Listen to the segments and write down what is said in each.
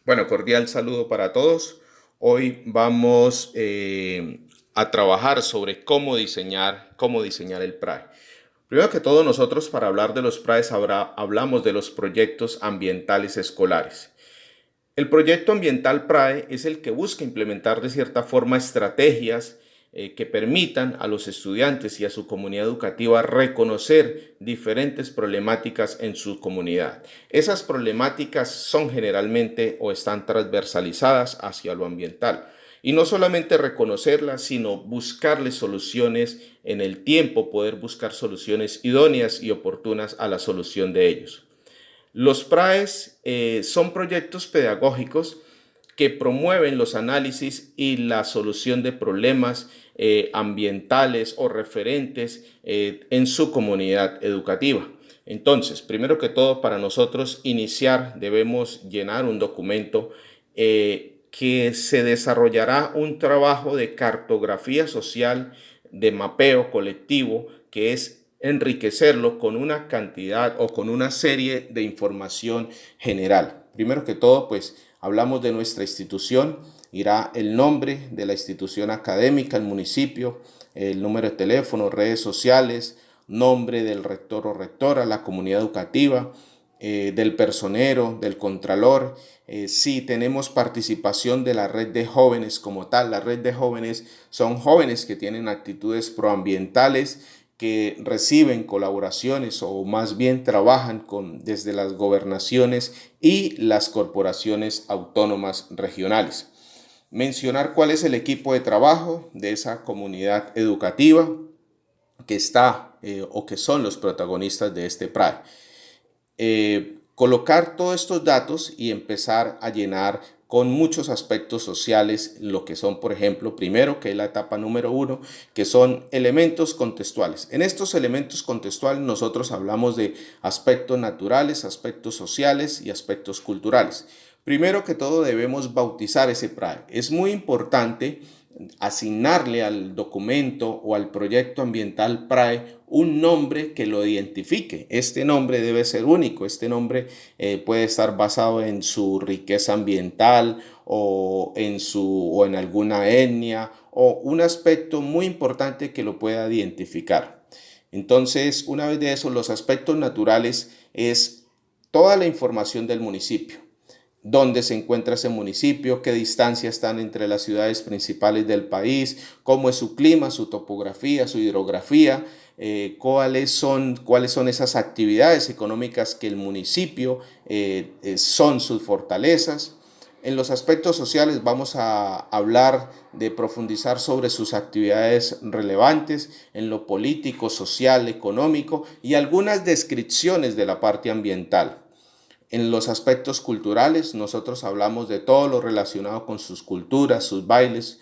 Bueno, cordial saludo para todos. Hoy vamos a trabajar sobre cómo diseñar el PRAE. Primero que todo, nosotros para hablar de los PRAEs hablamos de los proyectos ambientales escolares. El proyecto ambiental PRAE es el que busca implementar de cierta forma estrategias que permitan a los estudiantes y a su comunidad educativa reconocer diferentes problemáticas en su comunidad. Esas problemáticas son generalmente o están transversalizadas hacia lo ambiental. Y no solamente reconocerlas, sino buscarles soluciones en el tiempo, poder buscar soluciones idóneas y oportunas a la solución de ellos. Los PRAEs son proyectos pedagógicos que promueven los análisis y la solución de problemas ambientales o referentes en su comunidad educativa. Entonces, primero que todo, para nosotros iniciar debemos llenar un documento que se desarrollará un trabajo de cartografía social, de mapeo colectivo, que es enriquecerlo con una cantidad o con una serie de información general. Primero que todo, pues hablamos de nuestra institución, irá el nombre de la institución académica, el municipio, el número de teléfono, redes sociales, nombre del rector o rectora, la comunidad educativa, del personero, del contralor, si tenemos participación de la red de jóvenes como tal. La red de jóvenes son jóvenes que tienen actitudes proambientales, que reciben colaboraciones o más bien trabajan desde las gobernaciones y las corporaciones autónomas regionales. Mencionar cuál es el equipo de trabajo de esa comunidad educativa que está o que son los protagonistas de este PRAE. Colocar todos estos datos y empezar a llenar con muchos aspectos sociales, lo que son, por ejemplo, primero, que es la etapa número 1, que son elementos contextuales. En estos elementos contextuales nosotros hablamos de aspectos naturales, aspectos sociales y aspectos culturales. Primero que todo debemos bautizar ese PRAE. Es muy importante asignarle al documento o al proyecto ambiental PRAE un nombre que lo identifique. Este nombre debe ser único. Este nombre puede estar basado en su riqueza ambiental o en alguna etnia o un aspecto muy importante que lo pueda identificar. Entonces, una vez de eso, los aspectos naturales es toda la información del municipio: dónde se encuentra ese municipio, qué distancia están entre las ciudades principales del país, cómo es su clima, su topografía, su hidrografía, cuáles son esas actividades económicas que el municipio son sus fortalezas. En los aspectos sociales vamos a hablar de profundizar sobre sus actividades relevantes en lo político, social, económico y algunas descripciones de la parte ambiental. En los aspectos culturales, nosotros hablamos de todo lo relacionado con sus culturas, sus bailes,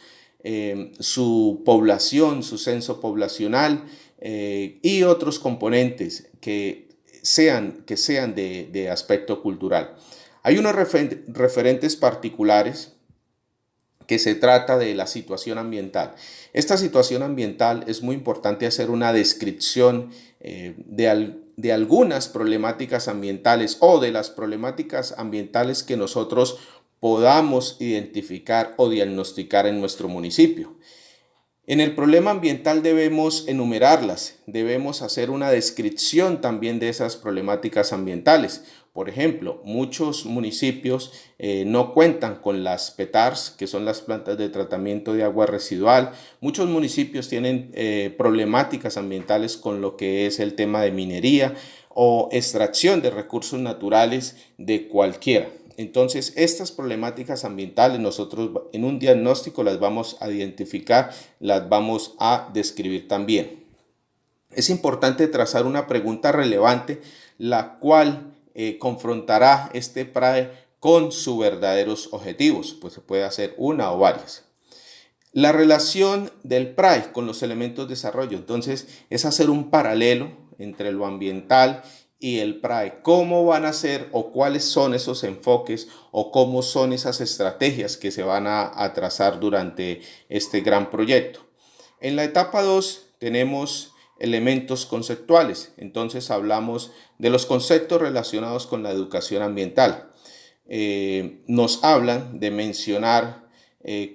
su población, su censo poblacional y otros componentes que sean de aspecto cultural. Hay unos referentes particulares que se trata de la situación ambiental. Esta situación ambiental es muy importante hacer una descripción de algunas problemáticas ambientales o de las problemáticas ambientales que nosotros podamos identificar o diagnosticar en nuestro municipio. En el problema ambiental debemos enumerarlas, debemos hacer una descripción también de esas problemáticas ambientales. Por ejemplo, muchos municipios no cuentan con las PETARs, que son las plantas de tratamiento de agua residual. Muchos municipios tienen problemáticas ambientales con lo que es el tema de minería o extracción de recursos naturales de cualquiera. Entonces, estas problemáticas ambientales nosotros en un diagnóstico las vamos a identificar, las vamos a describir también. Es importante trazar una pregunta relevante, la cual confrontará este PRAE con sus verdaderos objetivos, pues se puede hacer una o varias. La relación del PRAE con los elementos de desarrollo, entonces, es hacer un paralelo entre lo ambiental y el PRAE. ¿Cómo van a ser o cuáles son esos enfoques o cómo son esas estrategias que se van a trazar durante este gran proyecto? En la etapa 2 tenemos elementos conceptuales. Entonces hablamos de los conceptos relacionados con la educación ambiental. nos hablan de mencionar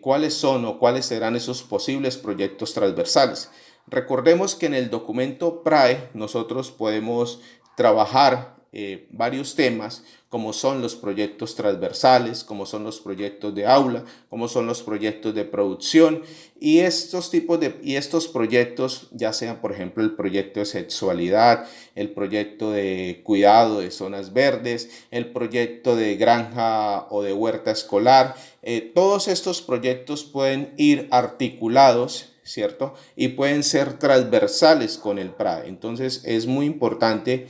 cuáles son o cuáles serán esos posibles proyectos transversales. Recordemos que en el documento PRAE nosotros podemos trabajar varios temas como son los proyectos transversales, como son los proyectos de aula, como son los proyectos de producción y estos proyectos, ya sean por ejemplo el proyecto de sexualidad, el proyecto de cuidado de zonas verdes, el proyecto de granja o de huerta escolar, todos estos proyectos pueden ir articulados, ¿cierto? Y pueden ser transversales con el PRAE. Entonces es muy importante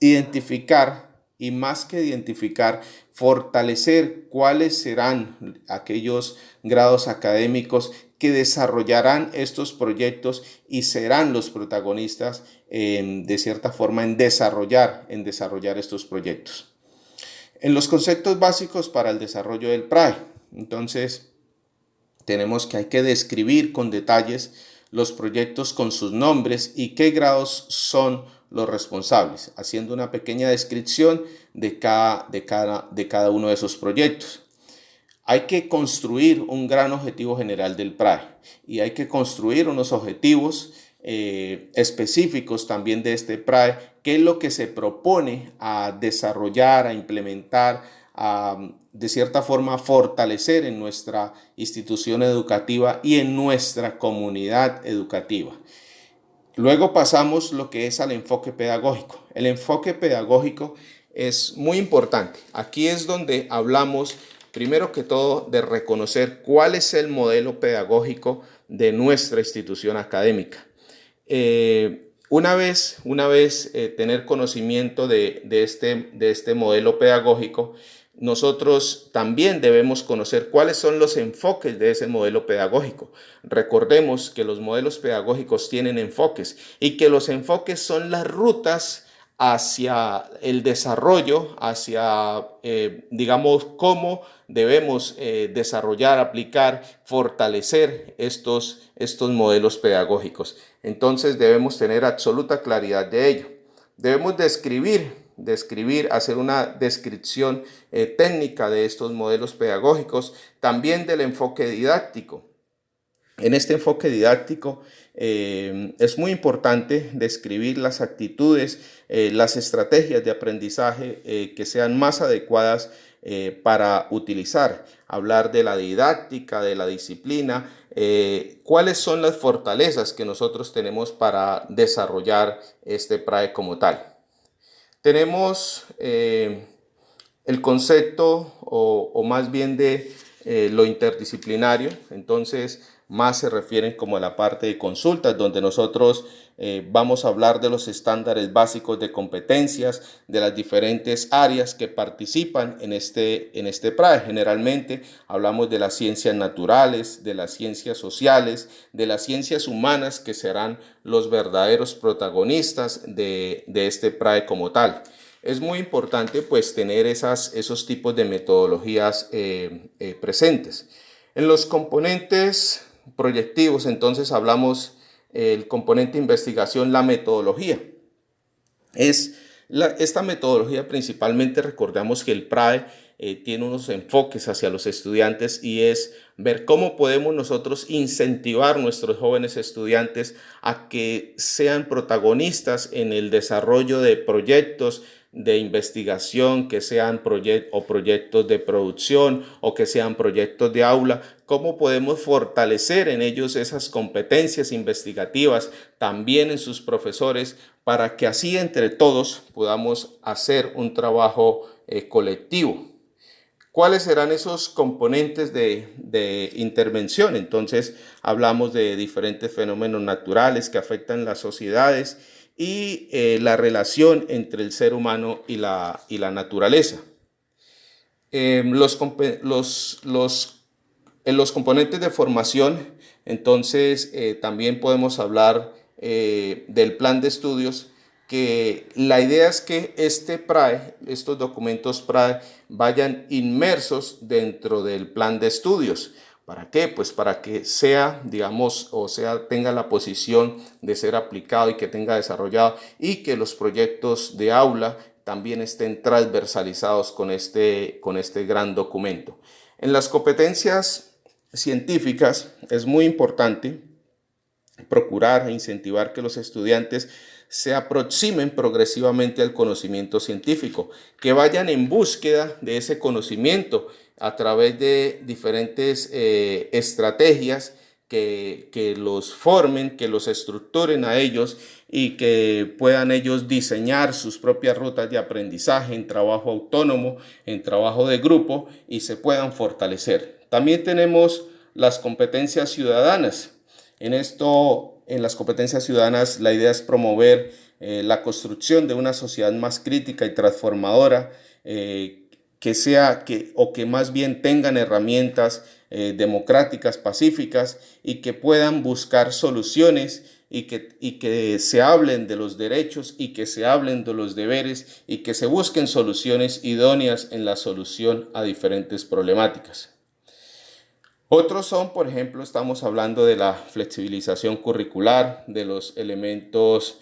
identificar y más que identificar, fortalecer cuáles serán aquellos grados académicos que desarrollarán estos proyectos y serán los protagonistas de cierta forma en desarrollar estos proyectos. En los conceptos básicos para el desarrollo del PRAE, entonces tenemos que hay que describir con detalles los proyectos con sus nombres y qué grados son los responsables, haciendo una pequeña descripción de cada uno de esos proyectos. Hay que construir un gran objetivo general del PRAE y hay que construir unos objetivos específicos también de este PRAE, qué es lo que se propone a desarrollar, a implementar, de cierta forma fortalecer en nuestra institución educativa y en nuestra comunidad educativa. Luego pasamos lo que es al enfoque pedagógico. El enfoque pedagógico es muy importante. Aquí es donde hablamos primero que todo de reconocer cuál es el modelo pedagógico de nuestra institución académica. Una vez tener conocimiento de este modelo pedagógico, nosotros también debemos conocer cuáles son los enfoques de ese modelo pedagógico. Recordemos que los modelos pedagógicos tienen enfoques y que los enfoques son las rutas hacia el desarrollo, hacia, digamos, cómo debemos desarrollar, aplicar, fortalecer estos modelos pedagógicos. Entonces debemos tener absoluta claridad de ello. Debemos describir, hacer una descripción técnica de estos modelos pedagógicos, también del enfoque didáctico. En este enfoque didáctico es muy importante describir las actitudes, las estrategias de aprendizaje que sean más adecuadas para utilizar, hablar de la didáctica, de la disciplina, cuáles son las fortalezas que nosotros tenemos para desarrollar este PRAE como tal. Tenemos el concepto o más bien de lo interdisciplinario, entonces más se refieren como a la parte de consultas, donde nosotros vamos a hablar de los estándares básicos de competencias de las diferentes áreas que participan en este PRAE. Generalmente hablamos de las ciencias naturales, de las ciencias sociales, de las ciencias humanas, que serán los verdaderos protagonistas de este PRAE como tal. Es muy importante pues tener esos tipos de metodologías presentes. En los componentes proyectivos, entonces hablamos el componente investigación, la metodología. Esta metodología principalmente recordamos que el PRAE tiene unos enfoques hacia los estudiantes y es ver cómo podemos nosotros incentivar a nuestros jóvenes estudiantes a que sean protagonistas en el desarrollo de proyectos de investigación, que sean proyectos de producción o que sean proyectos de aula, cómo podemos fortalecer en ellos esas competencias investigativas, también en sus profesores, para que así entre todos podamos hacer un trabajo colectivo. ¿Cuáles serán esos componentes de intervención? Entonces hablamos de diferentes fenómenos naturales que afectan las sociedades y la relación entre el ser humano y la naturaleza. En los componentes de formación, entonces también podemos hablar del plan de estudios, que la idea es que estos documentos PRAE vayan inmersos dentro del plan de estudios. ¿Para qué? Pues para que sea, digamos, tenga la posición de ser aplicado y que tenga desarrollado y que los proyectos de aula también estén transversalizados con este gran documento. En las competencias científicas es muy importante procurar e incentivar que los estudiantes se aproximen progresivamente al conocimiento científico, que vayan en búsqueda de ese conocimiento a través de diferentes estrategias que los formen, que los estructuren a ellos y que puedan ellos diseñar sus propias rutas de aprendizaje en trabajo autónomo, en trabajo de grupo y se puedan fortalecer. También tenemos las competencias ciudadanas. En las competencias ciudadanas, la idea es promover la construcción de una sociedad más crítica y transformadora, que más bien tengan herramientas democráticas, pacíficas y que puedan buscar soluciones y que se hablen de los derechos y que se hablen de los deberes y que se busquen soluciones idóneas en la solución a diferentes problemáticas. Otros son, por ejemplo, estamos hablando de la flexibilización curricular, de los elementos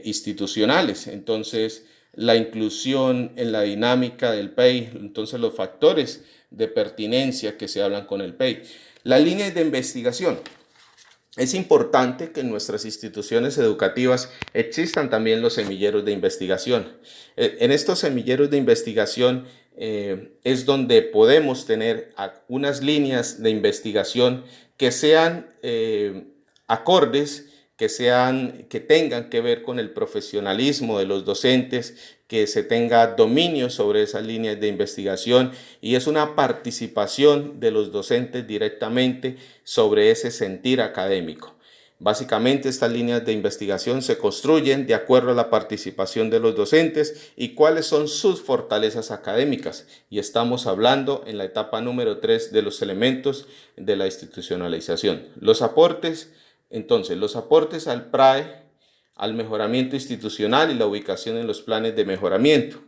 institucionales, entonces la inclusión en la dinámica del PEI, entonces los factores de pertinencia que se hablan con el PEI. Las líneas de investigación. Es importante que en nuestras instituciones educativas existan también los semilleros de investigación. En estos semilleros de investigación es donde podemos tener unas líneas de investigación que sean acordes, que tengan que ver con el profesionalismo de los docentes, que se tenga dominio sobre esas líneas de investigación y es una participación de los docentes directamente sobre ese sentir académico. Básicamente estas líneas de investigación se construyen de acuerdo a la participación de los docentes y cuáles son sus fortalezas académicas. Y estamos hablando en la etapa número 3 de los elementos de la institucionalización. Los aportes al PRAE, al mejoramiento institucional y la ubicación en los planes de mejoramiento.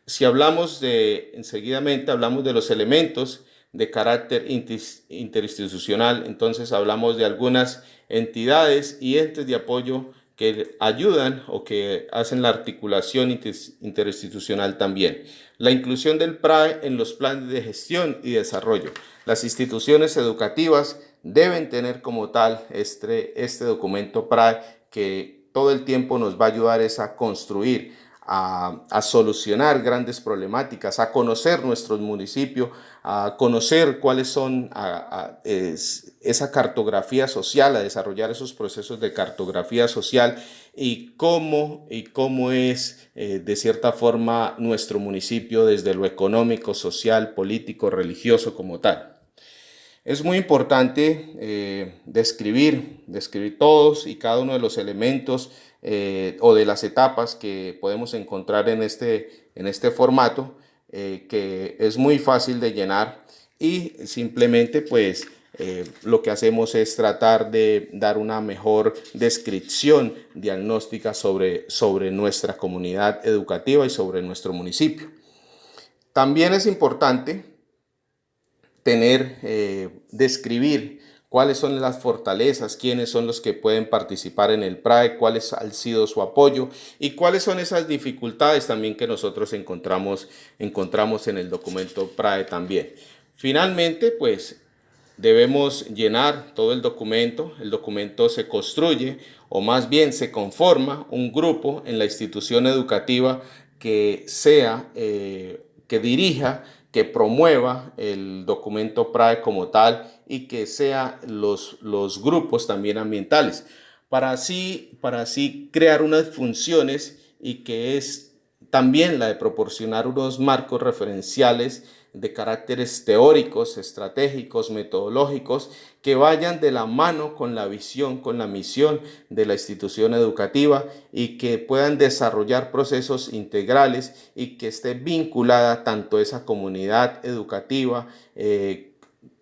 Seguidamente hablamos de los elementos de carácter interinstitucional, entonces hablamos de algunas entidades y entes de apoyo que ayudan o que hacen la articulación interinstitucional también. La inclusión del PRAE en los planes de gestión y desarrollo. Las instituciones educativas deben tener como tal este documento PRAE que todo el tiempo nos va a ayudar a construir, a solucionar grandes problemáticas, a conocer nuestros municipios, a conocer cuáles son esa cartografía social, a desarrollar esos procesos de cartografía social y cómo es de cierta forma nuestro municipio desde lo económico, social, político, religioso como tal. Es muy importante describir todos y cada uno de los elementos o de las etapas que podemos encontrar en este formato, que es muy fácil de llenar y simplemente pues lo que hacemos es tratar de dar una mejor descripción diagnóstica sobre nuestra comunidad educativa y sobre nuestro municipio. También es importante describir cuáles son las fortalezas, quiénes son los que pueden participar en el PRAE, cuáles ha sido su apoyo y cuáles son esas dificultades también que nosotros encontramos en el documento PRAE también. Finalmente, pues debemos llenar todo el documento. El documento se construye o más bien se conforma un grupo en la institución educativa que que dirija, que promueva el documento PRAE como tal y que sea los grupos también ambientales para así crear unas funciones y que es también la de proporcionar unos marcos referenciales de caracteres teóricos, estratégicos, metodológicos, que vayan de la mano con la visión, con la misión de la institución educativa y que puedan desarrollar procesos integrales y que esté vinculada tanto esa comunidad educativa,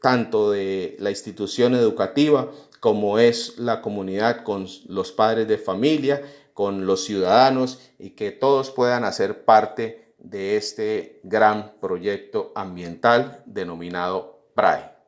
tanto de la institución educativa como es la comunidad con los padres de familia, con los ciudadanos y que todos puedan hacer parte de este gran proyecto ambiental denominado PRAE.